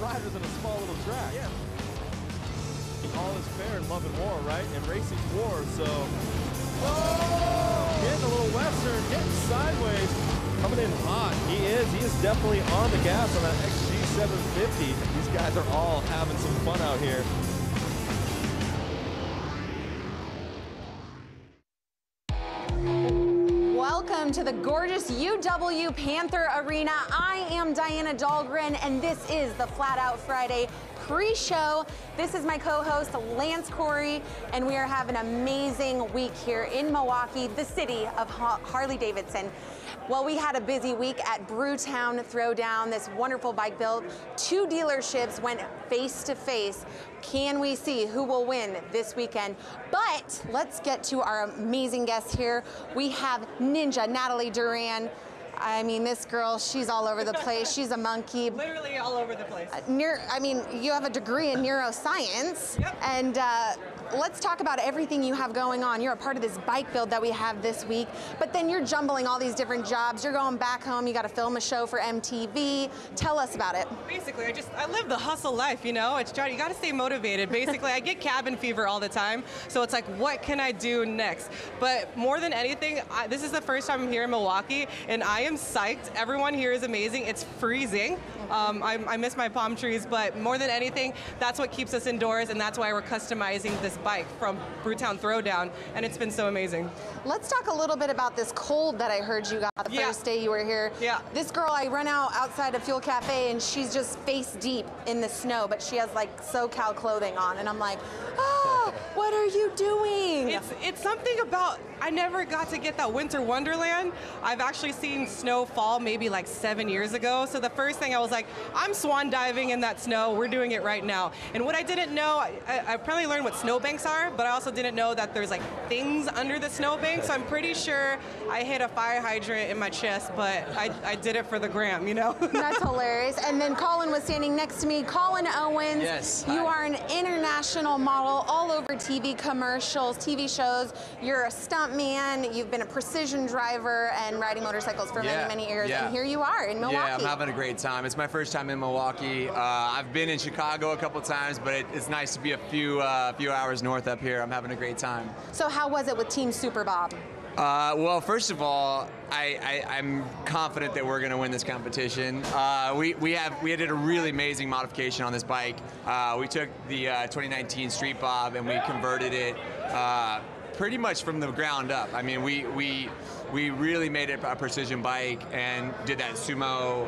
riders in a small little track. Yeah. All is fair in love and war, right? And racing's war, so. Oh! Getting a little western, getting sideways. Coming in hot. He is definitely on the gas on that XG750. These guys are all having some fun out here. Welcome to the gorgeous UW Panther Arena. I am Diana Dahlgren, and this is the Flat Out Friday pre-show. This is my co-host, Lance Corey, and we are having an amazing week here in Milwaukee, the city of Harley-Davidson. Well, we had a busy week at Brewtown Throwdown, this wonderful bike build. Two dealerships went face to face. Can we see who will win this weekend? But let's get to our amazing guests here. We have Ninja Natalie Duran. I mean, this girl, she's all over the place. She's a monkey. Literally all over the place. You have a degree in neuroscience. Yep. And let's talk about everything you have going on. You're a part of this bike build that we have this week, but then you're jumbling all these different jobs. You're going back home. You got to film a show for MTV. Tell us about it. Basically, I live the hustle life, you know? You got to stay motivated. Basically, I get cabin fever all the time, so it's like, what can I do next? But more than anything, this is the first time I'm here in Milwaukee, and I am psyched. Everyone here is amazing. It's freezing. I miss my palm trees, but more than anything, that's what keeps us indoors, and that's why we're customizing this bike from Brewtown Throwdown, and it's been so amazing. Let's talk a little bit about this cold that I heard you got the first day you were here. Yeah. This girl, I run outside of Fuel Cafe, and she's just face deep in the snow, but she has like SoCal clothing on, and I'm like, oh, what are you doing? It's something about, I never got to get that winter wonderland. I've actually seen snow fall maybe like 7 years ago, so the first thing I was like, I'm swan diving in that snow, we're doing it right now. And what I didn't know, I probably learned what snowbanks are, but I also didn't know that there's like things under the snowbank, so I'm pretty sure I hit a fire hydrant in my chest, but I did it for the gram, you know? That's hilarious. And then Colin was standing next to me. Colin Owens. Yes. You are an international model all over TV commercials, TV shows. You're a stunt man. You've been a precision driver and riding motorcycles for many, many years. And here you are in Milwaukee. Yeah, I'm having a great time. It's my first time in Milwaukee. I've been in Chicago a couple times, but it's nice to be a few hours north up here. I'm having a great time. So how was it with Team Super Bob? Well, first of all, I'm confident that we're going to win this competition. We did a really amazing modification on this bike. We took the 2019 Street Bob and we converted it pretty much from the ground up. I mean, we really made it a precision bike and did that sumo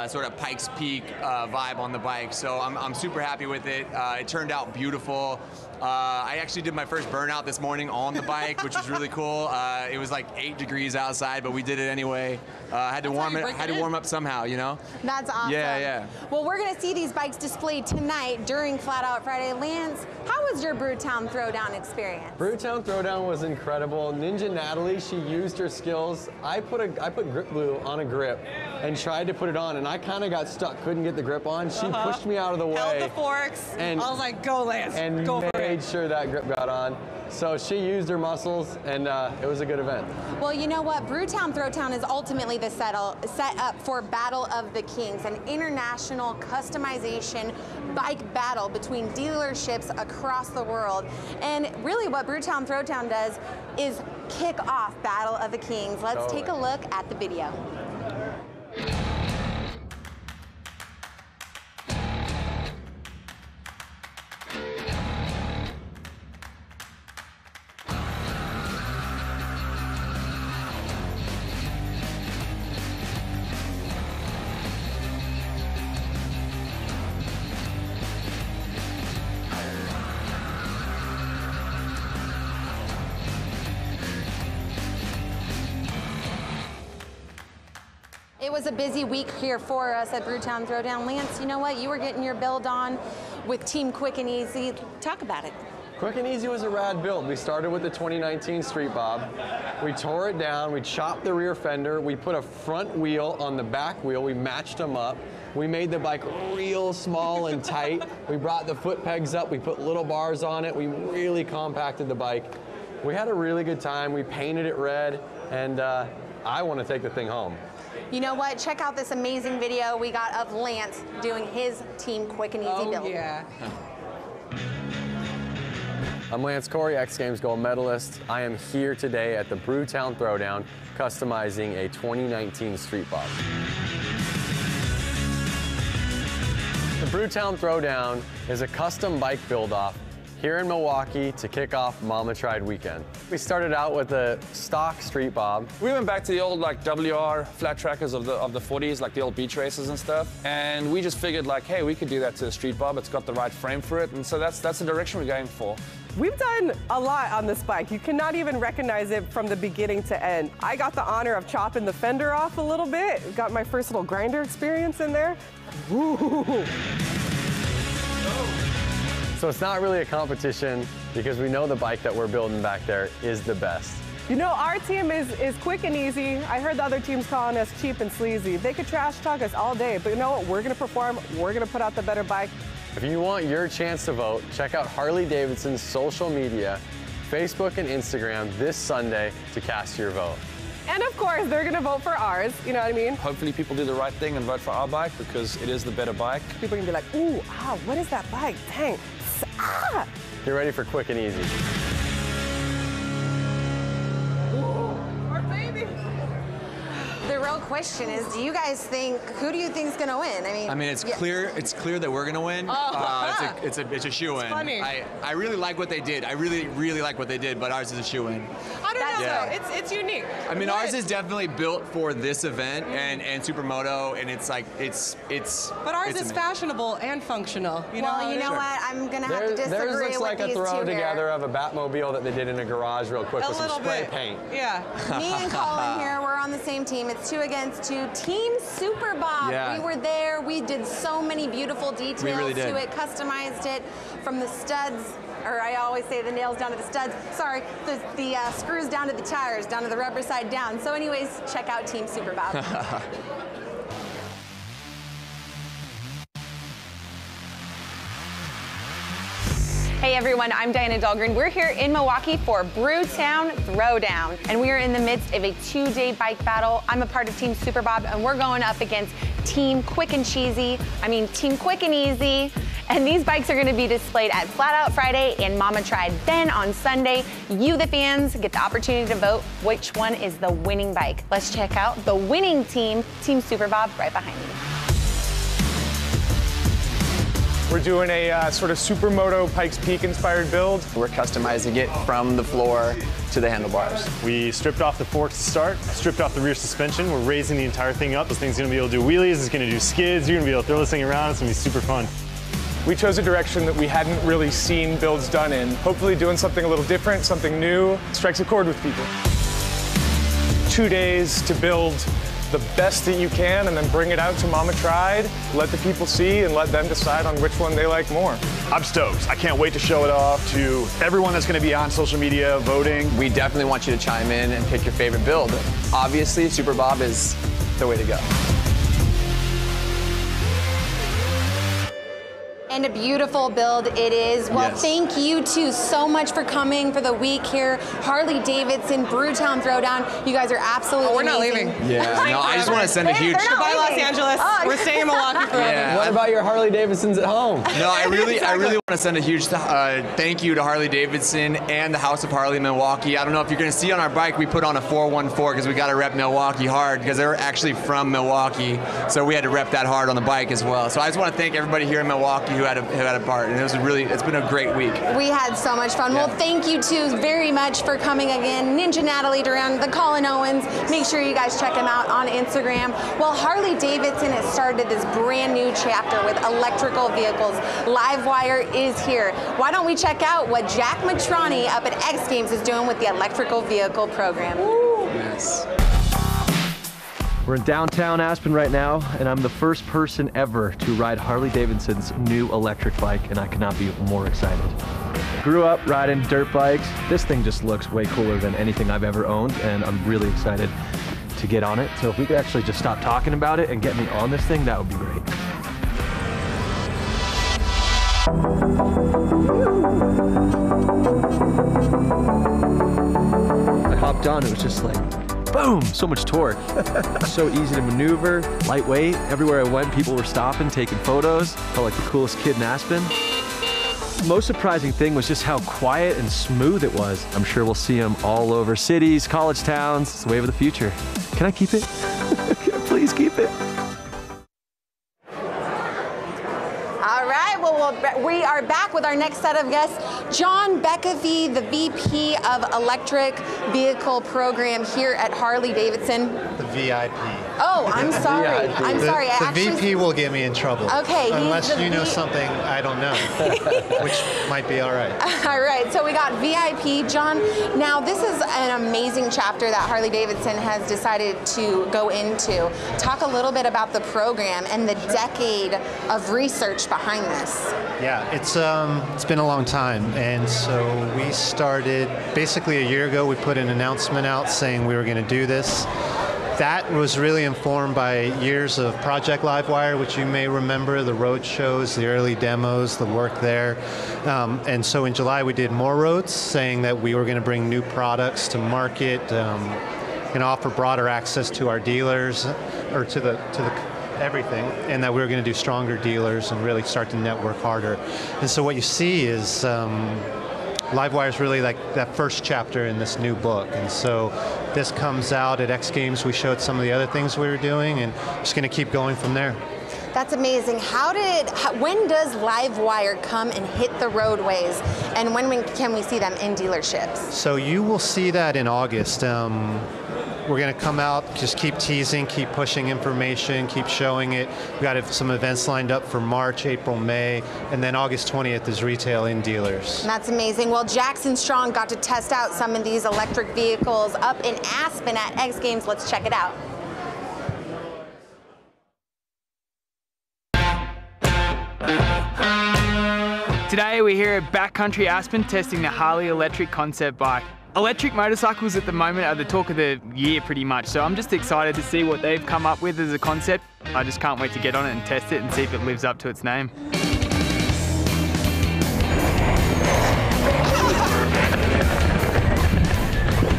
sort of Pikes Peak vibe on the bike. So I'm super happy with it. It turned out beautiful. I actually did my first burnout this morning on the bike, which was really cool. It was like 8 degrees outside, but we did it anyway. Had to warm up somehow, you know? That's awesome. Yeah. Well, we're going to see these bikes displayed tonight during Flat Out Friday. Lance, how was your Brewtown Throwdown experience? Brewtown Throwdown was incredible. Ninja Natalie, she used her skills. I put grip glue on a grip and tried to put it on, and I kind of got stuck, couldn't get the grip on. She pushed me out of the way. Held the forks, and I was like, go Lance, and go for it. Made sure that grip got on. So she used her muscles, and it was a good event. Well, you know what? Brewtown Throwdown is ultimately the set up for Battle of the Kings, an international customization bike battle between dealerships across the world. And really what Brewtown Throwdown does is kick off Battle of the Kings. Let's take a look at the video. It was a busy week here for us at Brewtown Throwdown. Lance, you know what? You were getting your build on with Team Quick and Easy. Talk about it. Quick and Easy was a rad build. We started with the 2019 Street Bob. We tore it down, we chopped the rear fender, we put a front wheel on the back wheel, we matched them up. We made the bike real small and tight. We brought the foot pegs up, we put little bars on it, we really compacted the bike. We had a really good time, we painted it red, and I want to take the thing home. You know what? Check out this amazing video we got of Lance doing his Team Quick and Easy build. Yeah. I'm Lance Corey, X Games gold medalist. I am here today at the Brewtown Throwdown, customizing a 2019 Street Bob. The Brewtown Throwdown is a custom bike build-off here in Milwaukee to kick off Mama Tried weekend. We started out with a stock Street Bob. We went back to the old like WR flat trackers of the 40s, like the old beach races and stuff. And we just figured like, hey, we could do that to the Street Bob. It's got the right frame for it. And so that's the direction we're going for. We've done a lot on this bike. You cannot even recognize it from the beginning to end. I got the honor of chopping the fender off a little bit. Got my first little grinder experience in there. Ooh. So it's not really a competition because we know the bike that we're building back there is the best. You know, our team is quick and easy. I heard the other teams calling us cheap and sleazy. They could trash talk us all day, but you know what? We're gonna perform, we're gonna put out the better bike. If you want your chance to vote, check out Harley-Davidson's social media, Facebook and Instagram this Sunday to cast your vote. And of course, they're gonna vote for ours, you know what I mean? Hopefully people do the right thing and vote for our bike because it is the better bike. People are gonna be like, ooh, what is that bike? Dang, ah! Get ready for quick and easy. Our baby. The real question is, who do you think's gonna win? I mean, it's clear that we're gonna win. It's a shoe-in. funny. I really like what they did. I really like what they did, but ours is a shoe-in. I don't know, Yeah. though. It's unique. I mean, ours is definitely built for this event and Supermoto, and it's like it's. But ours it's is amazing. fashionable and functional. You know Well, how you it know is? what? I'm gonna have to Theirs disagree looks with like a these throw two together here. of a Batmobile that they did in a garage real quick A with some little spray bit. paint. Yeah. Me and Colin here, we're on the same team. It's 2 against 2. Team Super Bob. Yeah. We were there. We did so many beautiful details really did. to it, customized it from the studs, or I always say the nails down to the studs. Sorry, the screws down to the tires, down to the rubber side down. So anyways, check out Team Super Bob. Hey everyone, I'm Diana Dahlgren. We're here in Milwaukee for Brewtown Throwdown, and we are in the midst of a 2-day bike battle. I'm a part of Team Super Bob, and we're going up against Team Quick and Easy, and these bikes are gonna be displayed at Flat Out Friday and Mama Tried. Then on Sunday, you the fans get the opportunity to vote which one is the winning bike. Let's check out the winning team, Team Super Bob, right behind me. We're doing a sort of Supermoto Pikes Peak inspired build. We're customizing it from the floor to the handlebars. We stripped off the forks to start, stripped off the rear suspension. We're raising the entire thing up. This thing's gonna be able to do wheelies, it's gonna do skids, you're gonna be able to throw this thing around, it's gonna be super fun. We chose a direction that we hadn't really seen builds done in. Hopefully doing something a little different, something new, strikes a chord with people. 2 days to build the best that you can and then bring it out to Mama Tried, let the people see and let them decide on which one they like more. I'm stoked. I can't wait to show it off to everyone that's going to be on social media voting. We definitely want you to chime in and pick your favorite build. Obviously, Super Bob is the way to go. And a beautiful build it is. Well, Yes. Thank you two so much for coming for the week here. Harley-Davidson, Brewtown Throwdown. You guys are absolutely We're not amazing. leaving. Yeah. No, I just want to send a huge. They're not Goodbye, Los leaving. Angeles. Oh, We're staying in Milwaukee forever. Yeah. What about your Harley-Davidsons at home? No, I really want to send a huge thank you to Harley-Davidson and the House of Harley in Milwaukee. I don't know if you're going to see on our bike, we put on a 414 because we got to rep Milwaukee hard because they're actually from Milwaukee. So we had to rep that hard on the bike as well. So I just want to thank everybody here in Milwaukee who had a part. And it's been a great week. We had so much fun. Yeah. Well, thank you two very much for coming again. Ninja Natalie Duran, the Colin Owens. Make sure you guys check him out on Instagram. Well, Harley-Davidson has started this brand new chapter with electrical vehicles. Livewire is here. Why don't we check out what Jack Matrani up at X Games is doing with the electrical vehicle program. Yes. We're in downtown Aspen right now, and I'm the first person ever to ride Harley-Davidson's new electric bike, and I could not be more excited. Grew up riding dirt bikes. This thing just looks way cooler than anything I've ever owned, and I'm really excited to get on it. So if we could actually just stop talking about it and get me on this thing, that would be great. I hopped on, it was just like boom, so much torque. So easy to maneuver, lightweight. Everywhere I went, people were stopping, taking photos. Felt like the coolest kid in Aspen. Most surprising thing was just how quiet and smooth it was. I'm sure we'll see them all over cities, college towns. It's the wave of the future. Can I keep it? Can I please keep it? All right, well, we are back with our next set of guests. John Beckavy, the VP of Electric Vehicle Program here at Harley-Davidson. The VIP. Oh, I'm sorry. I'm sorry. The VP will get me in trouble. Okay. Unless you know something I don't know, which might be all right. All right, so we got VIP. John, now this is an amazing chapter that Harley-Davidson has decided to go into. Talk a little bit about the program and the decade of research behind this. Yeah, it's been a long time, and so we started basically a year ago. We put an announcement out saying we were going to do this. That was really informed by years of Project Livewire, which you may remember, the road shows, the early demos, the work there. And so in July we did more roads, saying that we were going to bring new products to market and offer broader access to our dealers, or to the everything, and that we were going to do stronger dealers and really start to network harder. And so what you see is Livewire is really like that first chapter in this new book. And so this comes out at X Games. We showed some of the other things we were doing, and just going to keep going from there. That's amazing. When does Livewire come and hit the roadways, and when can we see them in dealerships? So you will see that in August. We're going to come out, just keep teasing, keep pushing information, keep showing it. We've got some events lined up for March, April, May, and then August 20th is retail in dealers. That's amazing. Well, Jackson Strong got to test out some of these electric vehicles up in Aspen at X Games. Let's check it out. Today we're here at Backcountry Aspen testing the Harley electric concept bike. Electric motorcycles at the moment are the talk of the year pretty much, so I'm just excited to see what they've come up with as a concept. I just can't wait to get on it and test it and see if it lives up to its name.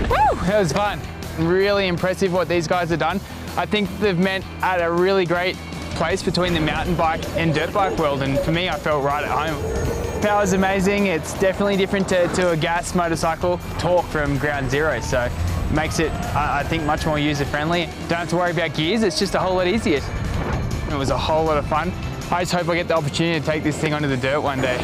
Woo! That was fun. Really impressive what these guys have done. I think they've met at a really great place between the mountain bike and dirt bike world, and for me I felt right at home. Power's amazing. It's definitely different to a gas motorcycle. Torque from ground zero, so makes it, I think, much more user-friendly. Don't have to worry about gears, it's just a whole lot easier. It was a whole lot of fun. I just hope I get the opportunity to take this thing onto the dirt one day.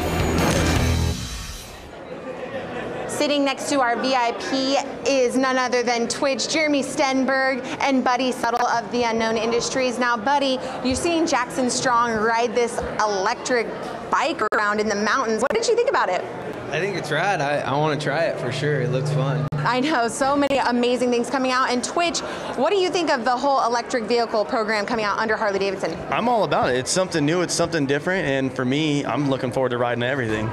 Sitting next to our VIP is none other than Twitch, Jeremy Stenberg, and Buddy Settle of the Unknown Industries. Now, Buddy, you've seen Jackson Strong ride this electric bike around in the mountains. What did you think about it? I think it's rad. I want to try it for sure. It looks fun. I know, so many amazing things coming out. And Twitch, what do you think of the whole electric vehicle program coming out under Harley-Davidson? I'm all about it. It's something new, it's something different, and for me, I'm looking forward to riding everything.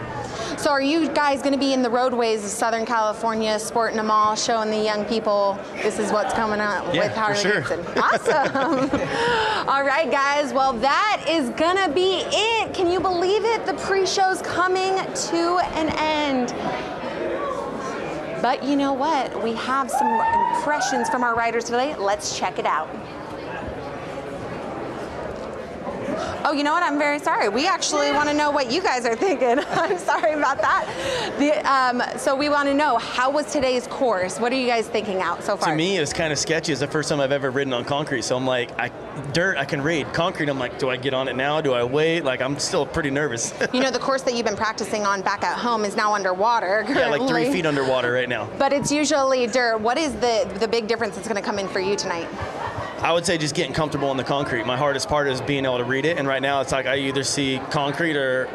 So are you guys going to be in the roadways of Southern California, sporting them all, showing the young people this is what's coming out with Harley-Davidson? Sure. Awesome. All right, guys. Well, that is going to be it. Can you believe it? The pre-show's coming to an end. But you know what? We have some impressions from our riders today. Let's check it out. Oh, you know what? I'm very sorry. We actually want to know what you guys are thinking. I'm sorry about that. So we want to know, how was today's course? What are you guys thinking out so far? To me, it's kind of sketchy. It's the first time I've ever ridden on concrete. So I'm like, dirt, I can read. Concrete, I'm like, do I get on it now? Do I wait? Like, I'm still pretty nervous. You know, the course that you've been practicing on back at home is now underwater currently. Yeah, like 3 feet underwater right now. But it's usually dirt. What is the big difference that's going to come in for you tonight? I would say just getting comfortable on the concrete. My hardest part is being able to read it, and right now it's like I either see concrete or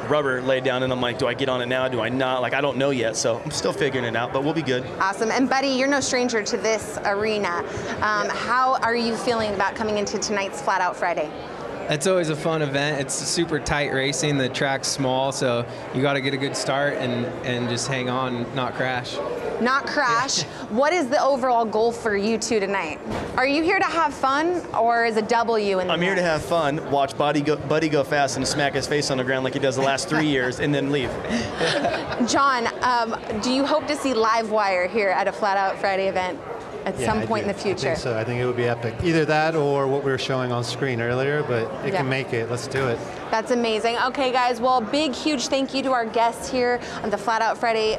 rubber laid down, and I'm like, do I get on it now? Do I not? Like, I don't know yet, so I'm still figuring it out, but we'll be good. Awesome. And Buddy, you're no stranger to this arena. How are you feeling about coming into tonight's Flat Out Friday? It's always a fun event. It's super tight racing. The track's small, so you got to get a good start and just hang on, not crash. Not crash. Yeah. What is the overall goal for you two tonight? Are you here to have fun, or is a W in the I'm here to have fun, watch Buddy go fast and smack his face on the ground like he does the last 3 years, and then leave. John, do you hope to see Livewire here at a Flat Out Friday event? at Yeah, some I point do. in the future. I think so. I think it would be epic. Either that or what we were showing on screen earlier, but it Yeah. can make it. Let's do it. That's amazing. Okay, guys, well, big, huge thank you to our guests here on the Flat Out Friday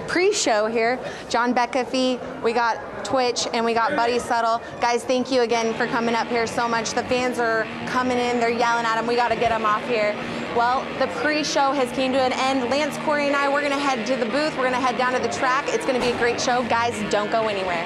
pre-show here. John Beckafee, we got Twitch, and we got Buddy Settle. Guys, thank you again for coming up here so much. The fans are coming in, they're yelling at them. We got to get them off here. Well, the pre-show has came to an end. Lance, Corey, and I, we're going to head to the booth. We're going to head down to the track. It's going to be a great show. Guys, don't go anywhere.